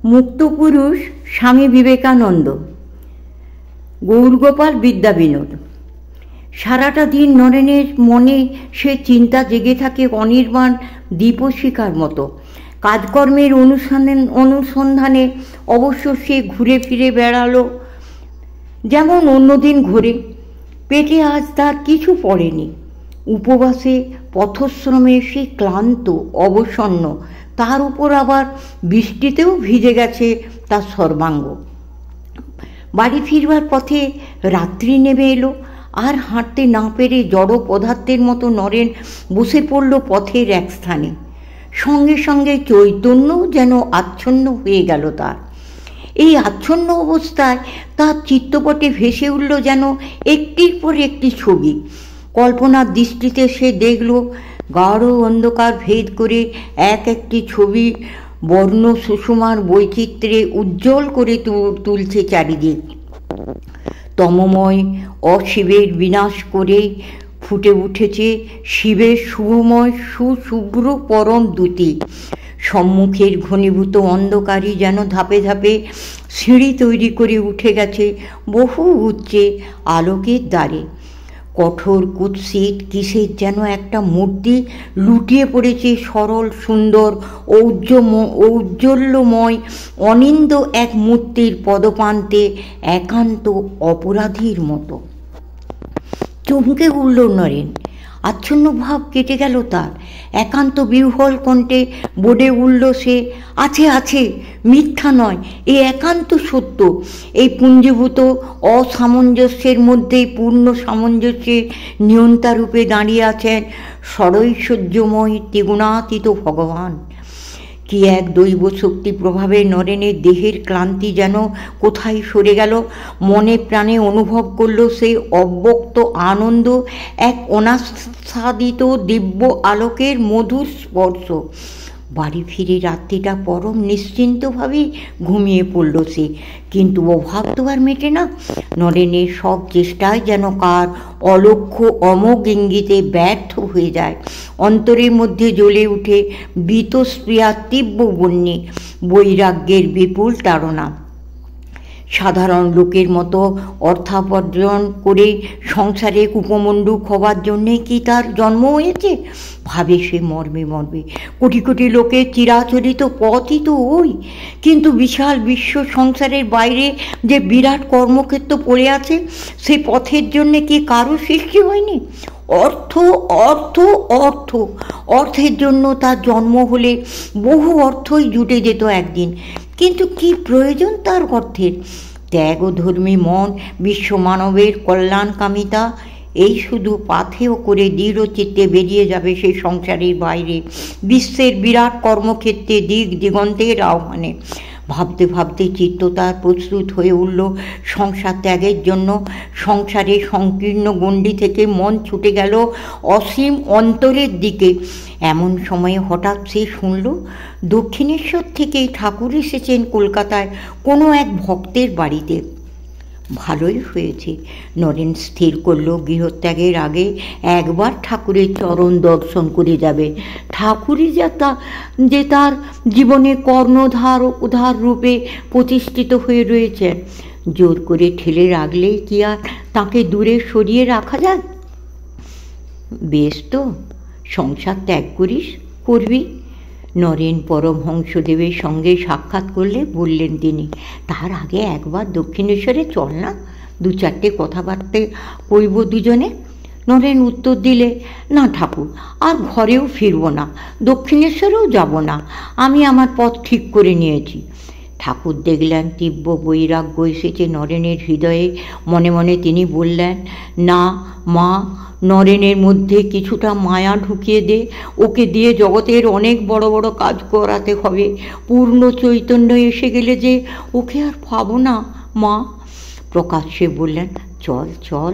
মুক্তপুরুষ স্বামী বিবেকানন্দ। গৌরগোপাল বিদ্যাবিনোদ। সারাটা দিন নরেনের মনে সে চিন্তা জেগে থাকে অনির্বাণ দীপশিখার মতো। কাজকর্মের অনুসন্ধানে অবশ্য সে ঘুরে ফিরে বেড়ালো যেমন অন্যদিন ঘোরে। পেটে আজ তার কিছু পড়েনি। উপবাসে পথশ্রমে সে ক্লান্ত অবসন্ন, তার উপর আবার বৃষ্টিতেও ভিজে গেছে তার সর্বাঙ্গ। বাড়ি ফিরবার পথে রাত্রি নেমে এলো। আর হাঁটতে না পেরে জড় পদার্থের মতো নরেন বসে পড়ল পথের এক স্থানে। সঙ্গে সঙ্গে চৈতন্যও যেন আচ্ছন্ন হয়ে গেল তার। এই আচ্ছন্ন অবস্থায় তার চিত্তপটে ভেসে উঠল যেন একটির পর একটি ছবি। কল্পনার দৃষ্টিতে সে দেখল গাঢ় অন্ধকার ভেদ করে এক একটি ছবি বর্ণ সুষমার বৈচিত্র্যে উজ্জ্বল করে তুলছে চারিদিক। তমময় অশিবের বিনাশ করে ফুটে উঠেছে শিবের শুভময় সুশুভ্র পরম দ্যুতি। সম্মুখের ঘনীভূত অন্ধকারই যেন ধাপে ধাপে সিঁড়ি তৈরি করে উঠে গেছে বহু উচ্চে আলোকের দ্বারে। কঠোর কুৎসিত কিসের যেন একটা মূর্তি লুটিয়ে পড়েছে সরল সুন্দর ঔজ্জ্বল্যময় অনিন্দ এক মূর্তির পদপ্রান্তে একান্ত অপরাধীর মতো। চমকে উঠল নরেন। আচ্ছন্ন ভাব কেটে গেল তার। একান্ত বিহ্বল কণ্ঠে বলে উঠল সে, আছে আছে, মিথ্যা নয়, এ একান্ত সত্য। এই পুঞ্জীভূত অসামঞ্জস্যের মধ্যেই পূর্ণ সামঞ্জস্যের নিয়ন্তারূপে দাঁড়িয়ে আছেন ষড়ৈশ্বর্যময় ত্রিগুণাতীত ভগবান। কি এক দৈব শক্তি প্রভাবে নরেনের দেহের ক্লান্তি যেন কোথায় সরে গেল। মনে প্রাণে অনুভব করল সেই অব্যক্ত আনন্দ, এক অনাচ্ছাদিত দিব্য আলোকের মধুর স্পর্শ। বাড়ি ফিরে রাত্রিটা পরম নিশ্চিন্তভাবেই ঘুমিয়ে পড়ল সে। কিন্তু অভাব তো আর মেটে না। নরেনের সব চেষ্টায় যেন কার অলক্ষ্য অমোঘ ইঙ্গিতে ব্যর্থ হয়ে যায়। অন্তরের মধ্যে জ্বলে উঠে বীতস্প্রিয়ার তীব্র বন্যে, বৈরাগ্যের বিপুল তাড়না। সাধারণ লোকের মতো অর্থার্জন করে সংসারে কুপমণ্ডুক হবার জন্যে কি তার জন্ম হয়েছে? ভাবে সে মর্মে মর্মে। কোটি কোটি লোকের চিরাচরিত পথই তো ওই। কিন্তু বিশাল বিশ্ব সংসারের বাইরে যে বিরাট কর্মক্ষেত্র পড়ে আছে, সে পথের জন্যে কি কারো সৃষ্টি হয়নি? অর্থ অর্থ অর্থ, অর্থের জন্য তার জন্ম হলে বহু অর্থই জুটে যেত একদিন। কিন্তু কি প্রয়োজন তার অর্থের? ত্যাগধর্মী মন, বিশ্বমানবের কল্যাণকামিতা, এই শুধু পাথেয় করে দৃঢ় চিত্তে বেরিয়ে যাবে সেই সংসারের বাইরে, বিশ্বের বিরাট কর্মক্ষেত্রে দিক দিগন্তের আহ্বানে। ভাবতে ভাবতে চিত্ত তার প্রস্তুত হয়ে উঠল সংসার ত্যাগের জন্য। সংসারের সংকীর্ণ গণ্ডি থেকে মন ছুটে গেল অসীম অন্তরের দিকে। এমন সময়ে হঠাৎ সে শুনল দক্ষিণেশ্বর থেকেই ঠাকুর এসেছেন কলকাতায় কোনো এক ভক্তের বাড়িতে। ভালোই হয়েছে, নরেন স্থির করল গৃহত্যাগের আগে একবার ঠাকুরের চরণ দর্শন করে যাবে। ঠাকুরই যে তার জীবনে কর্ণধার উদার রূপে প্রতিষ্ঠিত হয়ে রয়েছেন। জোর করে ঠেলে রাখলেই কি আর তাকে দূরে সরিয়ে রাখা যায়? বেশ তো, সংসার ত্যাগ করবি। নরেন পরমহংসদেবের সঙ্গে সাক্ষাৎ করলে বললেন তিনি, তার আগে একবার দক্ষিণেশ্বরে চল না, দু চারটে কথাবার্তা কইব দুজনে। নরেন উত্তর দিলে, না ঠাকুর, আর ঘরেও ফিরব না, দক্ষিণেশ্বরেও যাব না, আমি আমার পথ ঠিক করে নিয়েছি। ঠাকুর দেখলেন তীব্র বৈরাগ্য এসেছে নরেনের হৃদয়ে। মনে মনে তিনি বললেন, না মা, নরেনের মধ্যে কিছুটা মায়া ঢুকিয়ে দে, ওকে দিয়ে জগতের অনেক বড় বড় কাজ করাতে হবে। পূর্ণ চৈতন্য এসে গেলে যে ওকে আর পাবো না মা। প্রকাশ্যে বললেন, চল চল,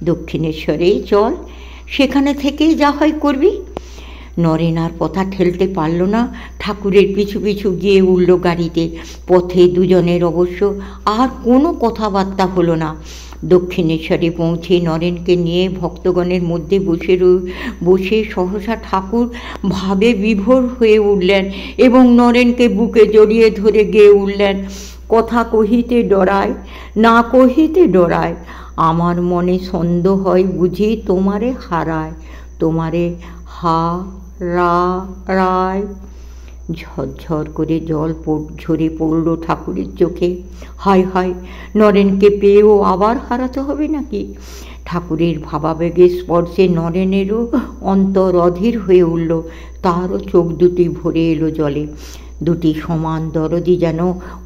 দক্ষিণেশ্বরেই চল, সেখানে থেকেই যা হয় করবি। নরেন আর কথা ঠেলতে পারল না, ঠাকুরের পিছু পিছু গিয়ে উঠল গাড়িতে। পথে দুজনের অবশ্য আর কোনো কথাবার্তা হলো না। দক্ষিণেশ্বরে পৌঁছে নরেনকে নিয়ে ভক্তগণের মধ্যে বসে সহসা ঠাকুর ভাবে বিভোর হয়ে উঠলেন এবং নরেনকে বুকে জড়িয়ে ধরে গেয়ে উঠলেন, কথা কহিতে ডরায়, না কহিতে ডরায়, আমার মনে সন্দেহ হয় বুঝি তোমারে হারায়, তোমারে হারায়। ঝরঝর করে জল ঝরে পড়ল ঠাকুরের চোখে। হায় হায়, নরেনকে পেয়েও আবার হারাতে হবে নাকি? ঠাকুরের ভাবাবেগের স্পর্শে নরেনেরও অন্তর অধীর হয়ে উঠল, তারও চোখ দুটি ভরে এলো জলে। দুটি সমান দরদি যেন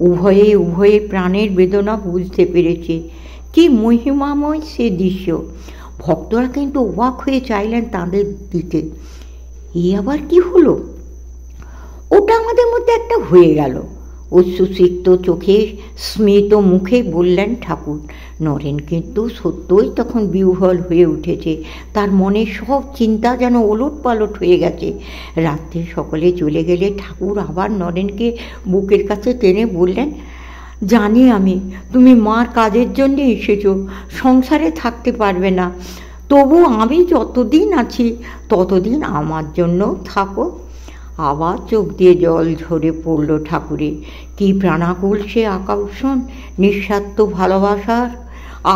উভয়ে প্রাণের বেদনা বুঝতে পেরেছে। কি মহিমাময় সে দৃশ্য! ভক্তরা কিন্তু অবাক হয়ে চাইলেন তাদের দিকে। এই আবার কি হলো? ওটা আমাদের মধ্যে একটা হয়ে গেল, অশ্রুসিক্ত চোখে স্মিত মুখে বললেন ঠাকুর। নরেন কিন্তু সত্যই তখন বিহ্বল হয়ে উঠেছে, তার মনে সব চিন্তা যেন ওলটপালট হয়ে গেছে। রাত্রে সকলে চলে গেলে ঠাকুর আবার নরেনকে বুকের কাছে টেনে বললেন, জানি আমি তুমি মার কাজের জন্যে এসেছো, সংসারে থাকতে পারবে না, তবু আমি যতদিন আছি ততদিন আমার জন্য থাকো। আবার চোখ দিয়ে জল ঝরে পড়ল ঠাকুরের। কি প্রাণাকুল সে আকর্ষণ, নিঃস্বার্থ ভালোবাসার,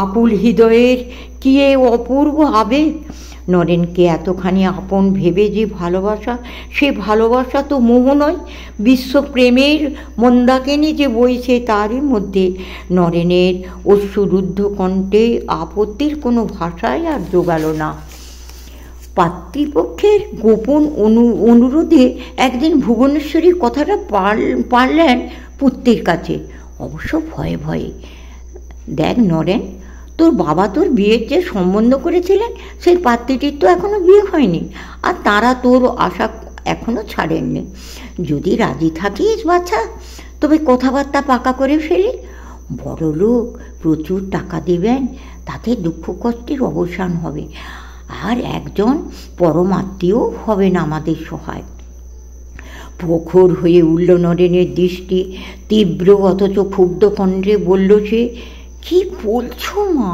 আকুল হৃদয়ের কি এ অপূর্ব আবেগ! নরেনকে এতখানি আপন ভেবে যে ভালোবাসা, সে ভালোবাসা তো মোহ নয়, বিশ্বপ্রেমের মন্দাকিনী যে বইছে তারই মধ্যে। নরেনের অশ্রুরুদ্ধ কণ্ঠে আপত্তির কোনো ভাষাই আর জোগাল না। পাতৃপক্ষের গোপন অনুরোধে একদিন ভুবনেশ্বরী কথাটা পারলেন পুত্রের কাছে, অবশ্য ভয়ে ভয়ে। দেখ নরেন, তোর বাবা তোর বিয়ের যে সম্বন্ধ করেছিলেন সেই পাত্রীটির তো এখনো বিয়ে হয়নি, আর তারা তোর আশা এখনো ছাড়েননি। যদি রাজি থাকিস বাচ্চা, তবে কথাবার্তা পাকা করে ফেলি। বড় লোক, প্রচুর টাকা দেবেন, তাতে দুঃখ কষ্টের অবসান হবে, আর একজন পরমাত্মীয় হবেন আমাদের সহায়। প্রখর হয়ে উঠল নরেনের দৃষ্টি, তীব্র অথচ ক্ষুব্ধ কণ্ঠে বলল সে, কি বলছো মা?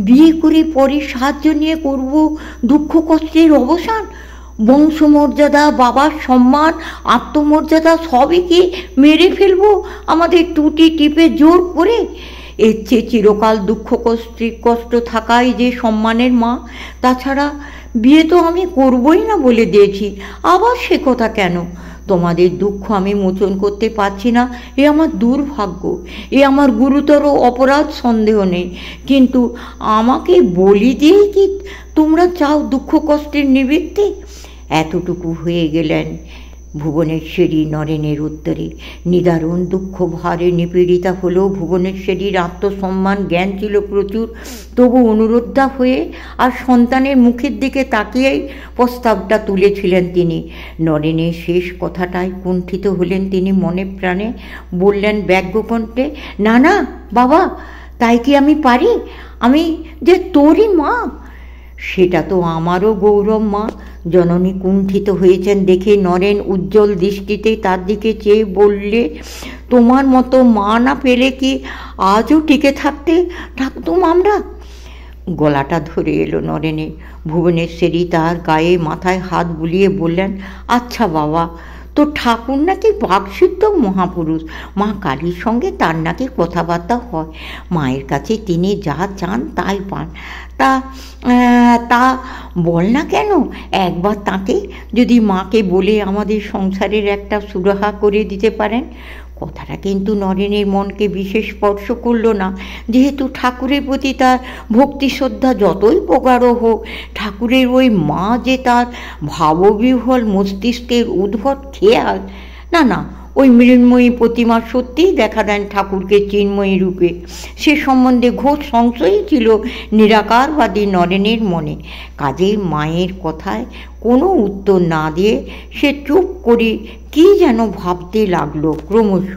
বিয়ে করে পরে সাহায্য নিয়ে করব দুঃখ কষ্টের অবসান? বংশমর্যাদা, বাবার সম্মান, আত্মমর্যাদা সবই কি মেরে ফেলবো আমাদের টুটি টিপে জোর করে? এর চেয়ে চিরকাল দুঃখ কষ্ট থাকাই যে সম্মানের মা। তাছাড়া বিয়ে তো আমি করবই না বলে দিয়েছি, আবার সে কথা কেন? তোমাদের দুঃখ আমি মোচন করতে পারছি না, এ আমার দুর্ভাগ্য, এ আমার গুরুতর অপরাধ, সন্দেহ নেই। কিন্তু আমাকে বলি দিয়েই কি তোমরা চাও দুঃখ কষ্টের নিবৃত্তি? এতটুকু হয়ে গেলেন ভুবনেশ্বরী নরেনের উত্তরে। নিদারুণ দুঃখ ভারে নিপীড়িতা হলেও ভুবনেশ্বরীর আত্মসম্মান জ্ঞান ছিল প্রচুর, তবু অনুরোধা হয়ে আর সন্তানের মুখের দিকে তাকিয়েই প্রস্তাবটা তুলেছিলেন তিনি। নরেনের শেষ কথাটায় কুণ্ঠিত হলেন তিনি মনে প্রাণে, বললেন ব্যগ্রকণ্ঠে, না না বাবা, তাই কি আমি পারি? আমি যে তোরই মা। সেটা তো আমারও গৌরব মা। জননী কুণ্ঠিত হয়েছেন দেখে নরেন উজ্জ্বল দৃষ্টিতে তার দিকে চেয়ে বললে, তোমার মতো মা না পেলে কি আজও টিকে থাকতুম আমরা? গলাটা ধরে এলো নরেনে। ভুবনেশ্বরী তার গায়ে মাথায় হাত বুলিয়ে বললেন, আচ্ছা বাবা, তো ঠাকুর নাকি বাকসিদ্ধ মহাপুরুষ, মা কালীর সঙ্গে তার নাকি কথাবার্তা হয়, মায়ের কাছে তিনি যা চান তাই পান। তা বল না কেন একবার তাকে, যদি মাকে বলে আমাদের সংসারের একটা সুরাহা করে দিতে পারেন। কথাটা কিন্তু নরেনের মনকে বিশেষ স্পর্শ করল না, যেহেতু ঠাকুরের প্রতি তার ভক্তি শ্রদ্ধা যতই প্রগাঢ় হোক, ঠাকুরের ওই মা যে তার ভাববিহ্বল মস্তিষ্কের উদ্ভট খেয়াল। না, ওই মৃন্ময়ী প্রতিমা সত্যিই দেখা দেন ঠাকুরকে চিন্ময়ী রূপে, সে সম্বন্ধে ঘোর সংশয়ই ছিল নিরাকারবাদী নরেনের মনে। কাজেই মায়ের কথায় কোনো উত্তর না দিয়ে সে চুপ করে কি যেন ভাবতে লাগলো ক্রমশ।